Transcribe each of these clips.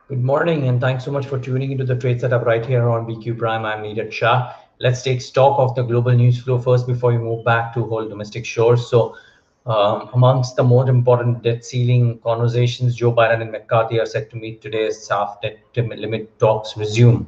Good morning, and thanks so much for tuning into the trade setup right here on BQ Prime. I'm Neeraj Shah. Let's take stock of the global news flow first before we move back to whole domestic shores. Amongst the more important debt ceiling conversations, Joe Biden and McCarthy are set to meet today as SAF debt limit talks resume.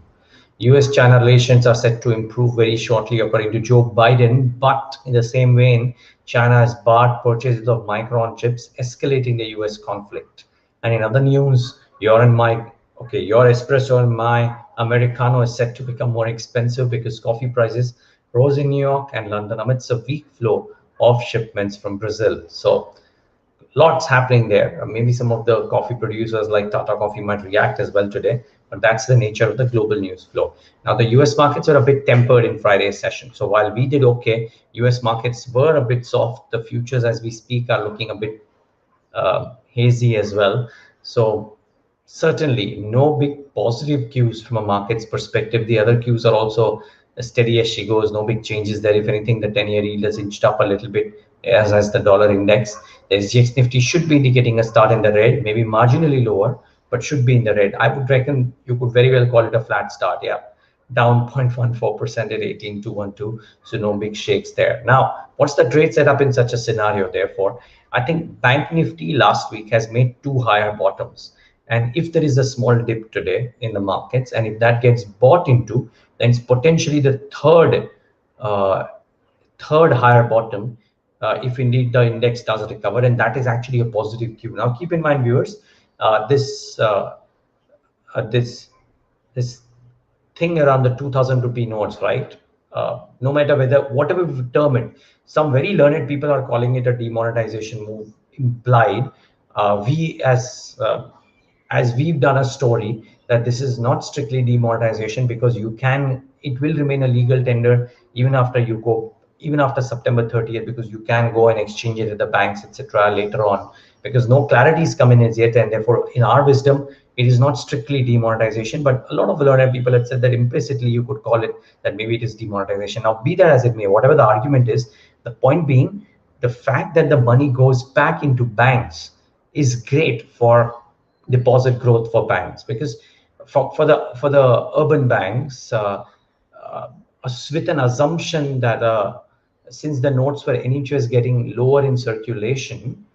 US-China relations are set to improve very shortly, according to Joe Biden. But in the same vein, China has barred purchases of Micron chips, escalating the US conflict. And in other news, your espresso and my Americano is set to become more expensive because coffee prices rose in New York and London amidst a weak flow of shipments from Brazil. So lots happening there. Maybe some of the coffee producers like Tata Coffee might react as well today, but that's the nature of the global news flow. Now, the US markets were a bit tempered in Friday's session. So while we did okay, US markets were a bit soft. The futures as we speak are looking a bit hazy as well. So certainly no big positive cues from a market's perspective. The other cues are also steady as she goes. No big changes there. If anything, the 10-year yield has inched up a little bit, as has the dollar index. The SGX Nifty should be indicating a start in the red, maybe marginally lower, but should be in the red. I would reckon you could very well call it a flat start. Yeah, down 0.14% at 18,212. So no big shakes there. Now, what's the trade setup in such a scenario? Therefore, I think Bank Nifty last week has made two higher bottoms. And if there is a small dip today in the markets, and if that gets bought into, then it's potentially the uh, third higher bottom, if indeed the index does recover, and that is actually a positive cue. Now, keep in mind, viewers, uh, this uh, this this thing around the 2000 rupee notes, right? No matter whatever we term it, some very learned people are calling it a demonetization move implied. We as we've done a story that this is not strictly demonetization, because it will remain a legal tender even after September 30th, because you can go and exchange it at the banks, etc. later on, because no clarity is coming as yet, and therefore, in our wisdom, it is not strictly demonetization. But a lot of learned people have said that implicitly you could call it that maybe it is demonetization. Now, be that as it may, whatever the argument is, the point being, the fact that the money goes back into banks is great for deposit growth for banks, because for the urban banks, uh, with an assumption that since the notes were anyways getting lower in circulation,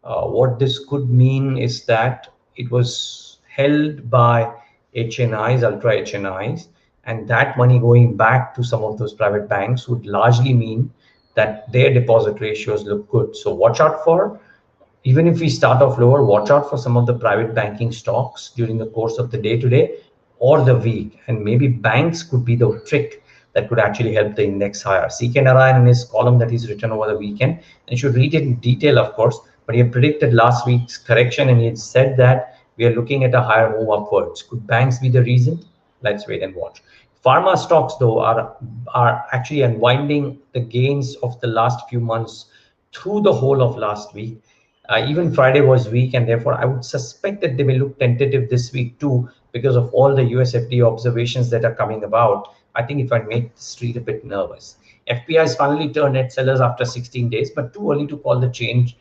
what this could mean is that it was held by HNIs, ultra HNIs, and that money going back to some of those private banks would largely mean that their deposit ratios look good. So watch out for, even if we start off lower, watch out for some of the private banking stocks during the course of the day today or the week. And maybe banks could be the trick that could actually help the index higher. CK Narayan in his column that he's written over the weekend, and you should read it in detail, of course, but he had predicted last week's correction, and he had said that we are looking at a higher move upwards. Could banks be the reason? Let's wait and watch. Pharma stocks, though, are actually unwinding the gains of the last few months through the whole of last week. Even Friday was weak, and therefore I would suspect that they may look tentative this week too, because of all the US FD observations that are coming about. I think it might make the street a bit nervous. FPI's finally turned net sellers after 16 days, but too early to call the change.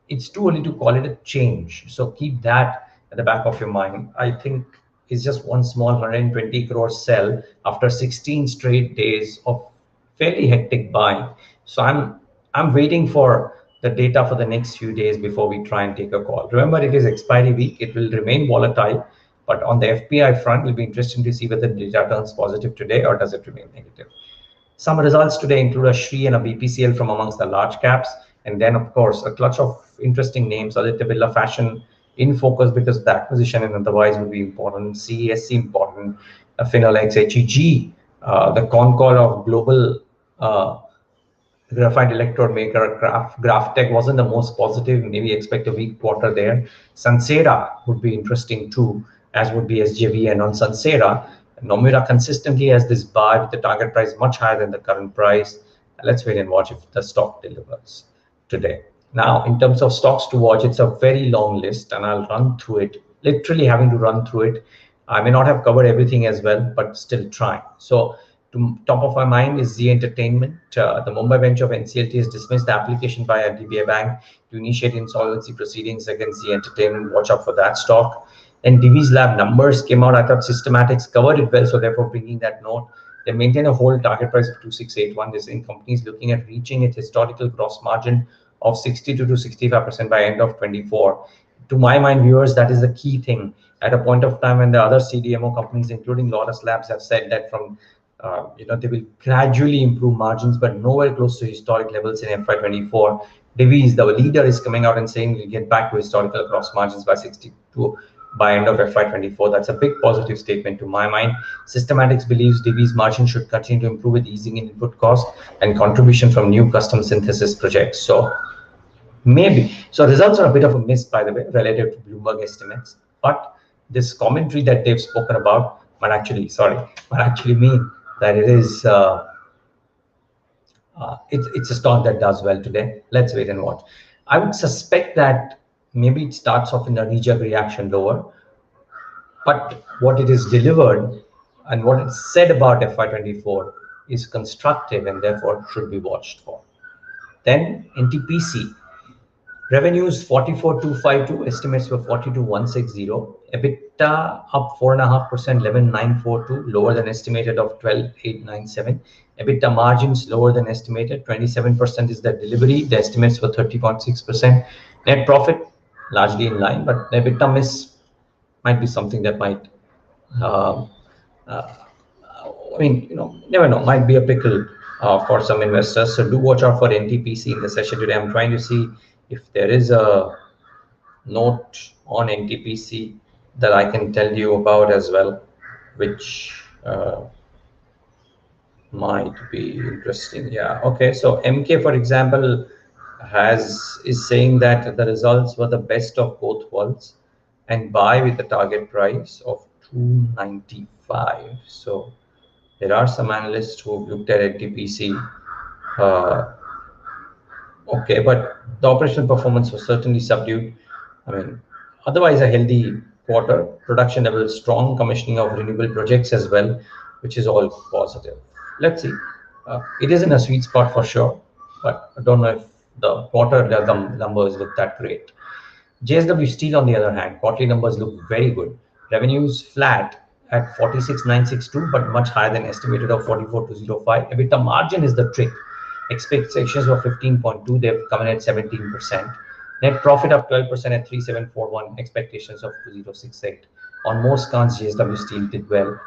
It's too early to call it a change. So keep that at the back of your mind. I think it's just one small 120 crore sell after 16 straight days of fairly hectic buying. So I'm waiting for the data for the next few days before we try and take a call. Remember, it is expiry week. It will remain volatile, but on the FPI front, it'll be interesting to see whether the data turns positive today or does it remain negative. Some results today include a Shree and a BPCL from amongst the large caps, and then, of course, a clutch of interesting names. Aditya Birla Fashion in focus because of the acquisition, and otherwise would be important. CESC important, Finolex, HEG, the con call of global graphite electrode maker Graphtech wasn't the most positive. Maybe expect a weak quarter there. Sansera would be interesting too, as would be SJV. And on Sansera, Nomura consistently has this buy with the target price much higher than the current price. Let's wait and watch if the stock delivers today. Now, in terms of stocks to watch, it's a very long list, and I'll run through it, literally having to run through it. I may not have covered everything as well, but still trying. So top of my mind is Z Entertainment. The Mumbai bench of NCLT has dismissed the application by a DBA Bank to initiate insolvency proceedings against Z Entertainment. Watch out for that stock. And Divi's lab numbers came out. I thought systematics covered it well, so therefore bringing that note. They maintain a whole target price of 2681. This in companies looking at reaching its historical gross margin of 62 to 65% by end of 24. To my mind, viewers, that is the key thing. At a point of time when the other CDMO companies, including Lotus Labs, have said that from they will gradually improve margins, but nowhere close to historic levels in FY24. Divi's, the leader, is coming out and saying we'll get back to historical gross margins by 62 by end of FY24. That's a big positive statement to my mind. Systematics believes Divi's margin should continue to improve with easing in input cost and contribution from new custom synthesis projects. So maybe. So results are a bit of a miss, by the way, relative to Bloomberg estimates. But this commentary that they've spoken about might actually mean that it is it's a stock that does well today. Let's wait and watch. I would suspect that maybe it starts off in a reject reaction lower, but what it is delivered and what it's said about FY24 is constructive and therefore should be watched for. Then NTPC. Revenues 44,252, estimates were 42,160. EBITDA up 4.5%, 11,942, lower than estimated of 12,897. EBITDA margins lower than estimated, 27% is the delivery. The estimates were 30.6%. Net profit largely in line, but the EBITDA miss might be something that might, never know, might be a pickle for some investors. So do watch out for NTPC in the session today. I'm trying to see if there is a note on NTPC that I can tell you about as well, which might be interesting. Yeah, okay. So MK, for example, is saying that the results were the best of both worlds and buy with the target price of 295. So there are some analysts who have looked at NTPC. Okay, but the operational performance was certainly subdued. I mean, otherwise a healthy quarter, production level strong, commissioning of renewable projects as well, which is all positive. Let's see. It is in a sweet spot for sure, but I don't know if the quarter numbers look that great. JSW Steel, on the other hand, quarterly numbers look very good. Revenues flat at 46,962, but much higher than estimated of 44,205. EBITDA margin is the trick. Expectations were 15.2, they've come in at 17%. Net profit up 12% at 3,741, expectations of 2,068. On most counts, JSW Steel did well.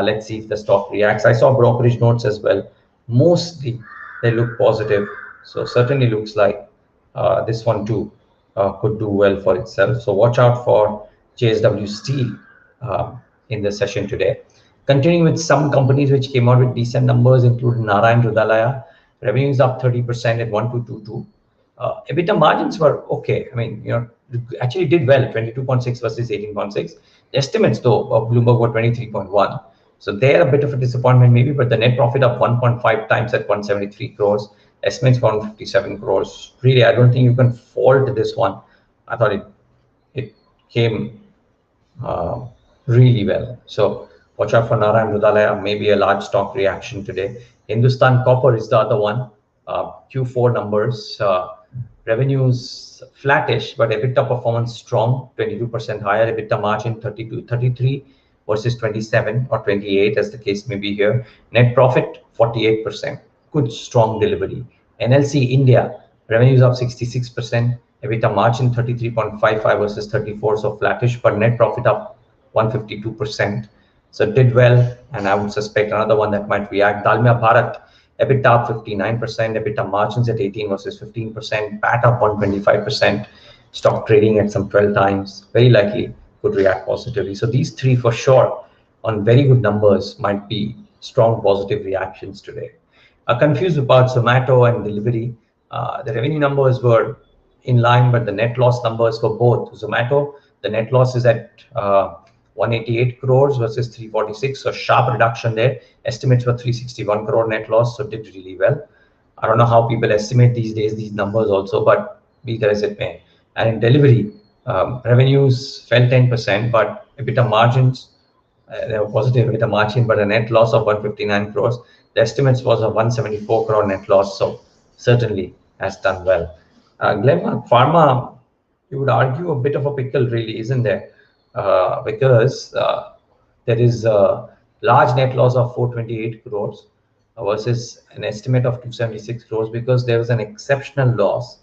Let's see if the stock reacts. I saw brokerage notes as well. Mostly they look positive. So certainly looks like this one too could do well for itself. So watch out for JSW Steel in the session today. Continuing with some companies which came out with decent numbers, including Narayan Rudalaya. Revenues up 30% at 1,222. EBITDA margins were okay. I mean, actually did well, 22.6 versus 18.6. Estimates though of Bloomberg were 23.1. So they're a bit of a disappointment maybe, but the net profit up 1.5 times at 173 crores. Estimates 157 crores. Really, I don't think you can fault this one. I thought it came really well. So watch out for Narayan Rudalaya, maybe a large stock reaction today. Hindustan Copper is the other one. Q4 numbers, revenues flattish, but EBITDA performance strong, 22% higher. EBITDA margin 33 versus 27 or 28 as the case may be here. Net profit 48%. Good strong delivery. NLC India, revenues up 66%. EBITDA margin 33.55 versus 34, so flattish, but net profit up 152%. So it did well, and I would suspect another one that might react. Dalmia Bharat, EBITDA up 59%, EBITDA margins at 18 versus 15%, PAT up 125%, stock trading at some 12 times, very likely could react positively. So these three for sure on very good numbers might be strong positive reactions today. Confused about Zomato and delivery. The revenue numbers were in line, but the net loss numbers for both. Zomato, the net loss is at 188 crores versus 346, so sharp reduction there. Estimates were 361 crore net loss, so did really well. I don't know how people estimate these days these numbers also, but be that as it may. And in delivery, revenues fell 10%, but EBITDA margins, they were positive EBITDA margin, but a net loss of 159 crores. The estimates was a 174 crore net loss, so certainly has done well. Glenmark Pharma, you would argue a bit of a pickle really, isn't there? because there is a large net loss of 428 crores versus an estimate of 276 crores because there was an exceptional loss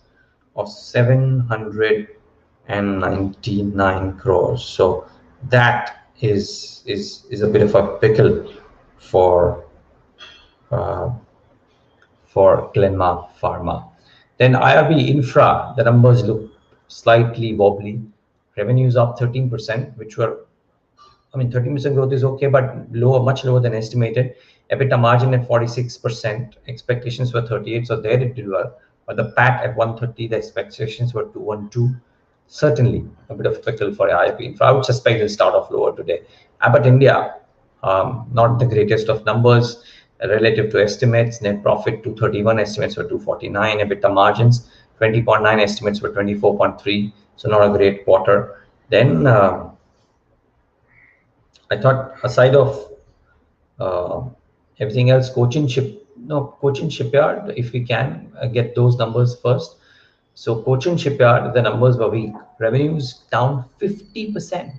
of 799 crores. So that is a bit of a pickle for uh, Glenmark Pharma. Then IRB Infra, the numbers look slightly wobbly. Revenues up 13%, which were, I mean, 13% growth is okay, but lower, much lower than estimated. EBITDA margin at 46%. Expectations were 38, so there it did well. But the PAT at 130, the expectations were 212. Certainly a bit of pickle for IIP Infra. I would suspect it'll start off lower today. Abbott India, not the greatest of numbers relative to estimates. Net profit 231, estimates were 249. EBITDA margins 20.9, estimates were 24.3. So not a great quarter. Then I thought aside of uh, everything else, Cochin Shipyard, if we can get those numbers first. So Cochin Shipyard, the numbers were weak. Revenues down 50%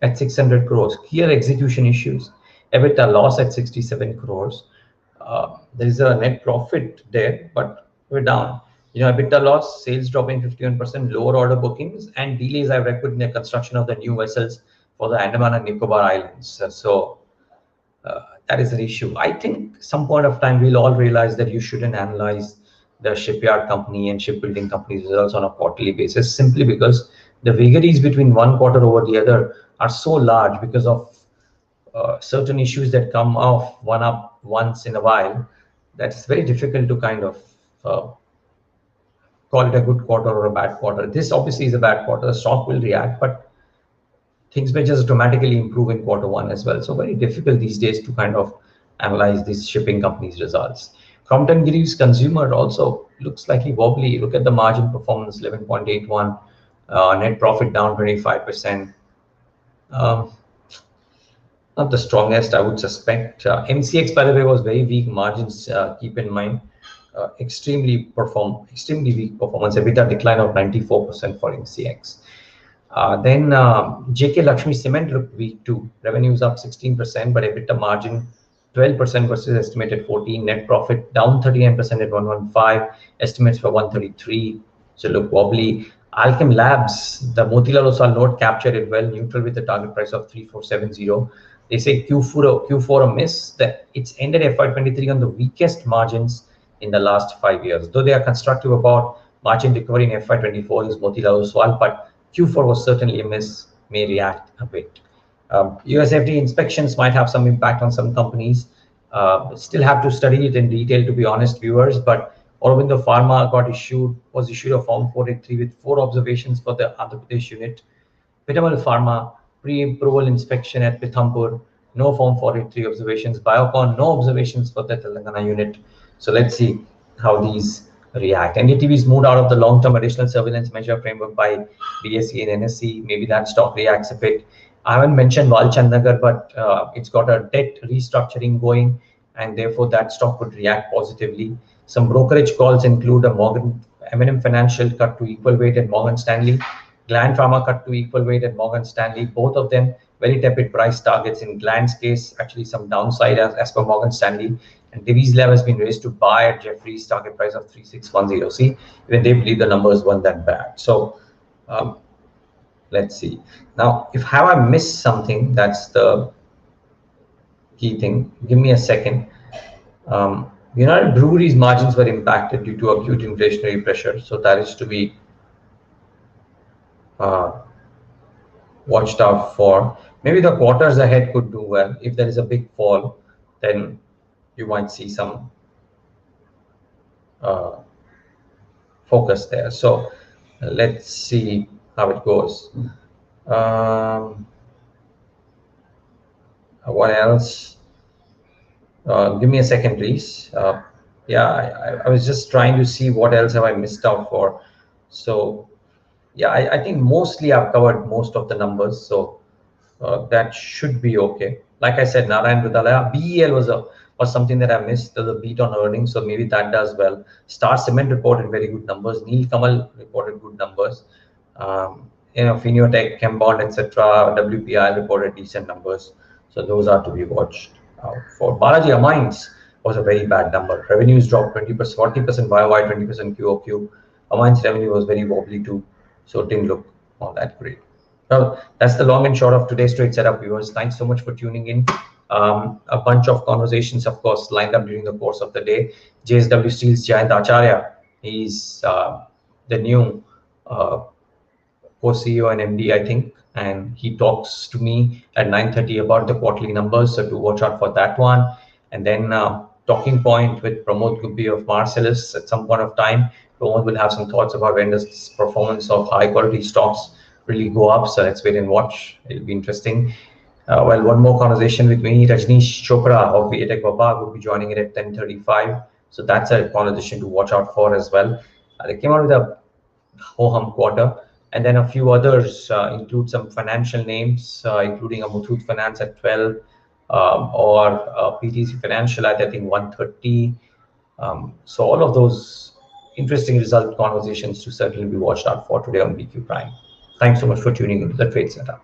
at 600 crores. Clear execution issues. EBITDA loss at 67 crores. There is a net profit there, but we're down. EBITDA loss, sales dropping 51%, lower order bookings, and delays I've recorded in the construction of the new vessels for the Andaman and Nicobar Islands. So that is an issue. I think some point of time we'll all realize that you shouldn't analyze the shipyard company and shipbuilding company's results on a quarterly basis simply because the vagaries between one quarter over the other are so large because of certain issues that come off one up once in a while. That's very difficult to kind of uh, call it a good quarter or a bad quarter. This obviously is a bad quarter. The stock will react, but things may just dramatically improve in quarter one as well. So very difficult these days to kind of analyze these shipping companies' results. Crompton Greaves Consumer also looks slightly wobbly. Look at the margin performance, 11.81, net profit down 25%. Not the strongest, I would suspect. MCX, by the way, was very weak margins. Keep in mind, extremely weak performance. EBITDA decline of 94% for MCX. Then JK Lakshmi Cement looked weak too. Revenues up 16%, but EBITDA margin 12% versus estimated 14. Net profit down 39% at 115. Estimates for 133. So look wobbly. Alchem Labs, the Motilal Oswal note captured it well, neutral with the target price of 3470. They say Q4 a miss. That it's ended FY23 on the weakest margins in the last 5 years. Though they are constructive about margin recovery in FY24 is Motilal Oswal, but Q4 was certainly a miss, may react a bit. US FDA inspections might have some impact on some companies. Still have to study it in detail, to be honest, viewers. But Aurobindo Pharma was issued a Form 483 with 4 observations for the Andhra Pradesh unit. Pitamal Pharma, pre-approval inspection at Pithampur, no Form 483 observations. Biocon, no observations for the Telangana unit. So let's see how these react. NDTV's moved out of the long-term additional surveillance measure framework by BSE and NSE. Maybe that stock reacts a bit. I haven't mentioned Walchand Nagar, but it's got a debt restructuring going, and therefore that stock could react positively. Some brokerage calls include a M&M Financial cut to equal weight at Morgan Stanley, Gland Pharma cut to equal weight at Morgan Stanley. Both of them very tepid price targets. In Gland's case, actually some downside as per Morgan Stanley. And Divi's Lab has been raised to buy at Jefferies target price of 3610. See, even they believe the numbers weren't that bad. So let's see. Now, if have I missed something, that's the key thing. Give me a second. United Breweries margins were impacted due to acute inflationary pressure. So that is to be watched out for. Maybe the quarters ahead could do well. If there is a big fall, then you might see some focus there. So let's see how it goes. What else? Give me a second, please. Yeah, I was just trying to see what else have I missed out for. So yeah, I think mostly I've covered most of the numbers. So that should be okay. Like I said, Narayan Hrudayalaya, BEL was something that I missed, the beat on earnings, so maybe that does well. Star Cement reported very good numbers. Neel Kamal reported good numbers. Finotech, Chembond, etc. WPI reported decent numbers, so those are to be watched out for. Balaji Amines was a very bad number. Revenues dropped 20%, 40% YOY, 20% QOQ. Amines revenue was very wobbly too, so it didn't look all that great. Well, that's the long and short of today's trade setup, viewers. Thanks so much for tuning in. A bunch of conversations, of course, lined up during the course of the day. JSW Steel's Jayant Acharya, he's the new co-CEO and MD, I think, and he talks to me at 9:30 about the quarterly numbers, so to watch out for that one. And then talking point with Pramod Gubbi of Marcellus at some point of time. Pramod will have some thoughts about when does performance of high quality stocks really go up. So let's wait and watch. It'll be interesting. Well, one more conversation with me, Rajneesh Chopra of Vietech Vabag will be joining it at 10:35. So that's a conversation to watch out for as well. They came out with a ho-hum quarter. And then a few others include some financial names, including a Muthoot Finance at 12 or PTC Financial at, I think, 1:30. So all of those interesting result conversations to certainly be watched out for today on BQ Prime. Thanks so much for tuning into the Trade Setup.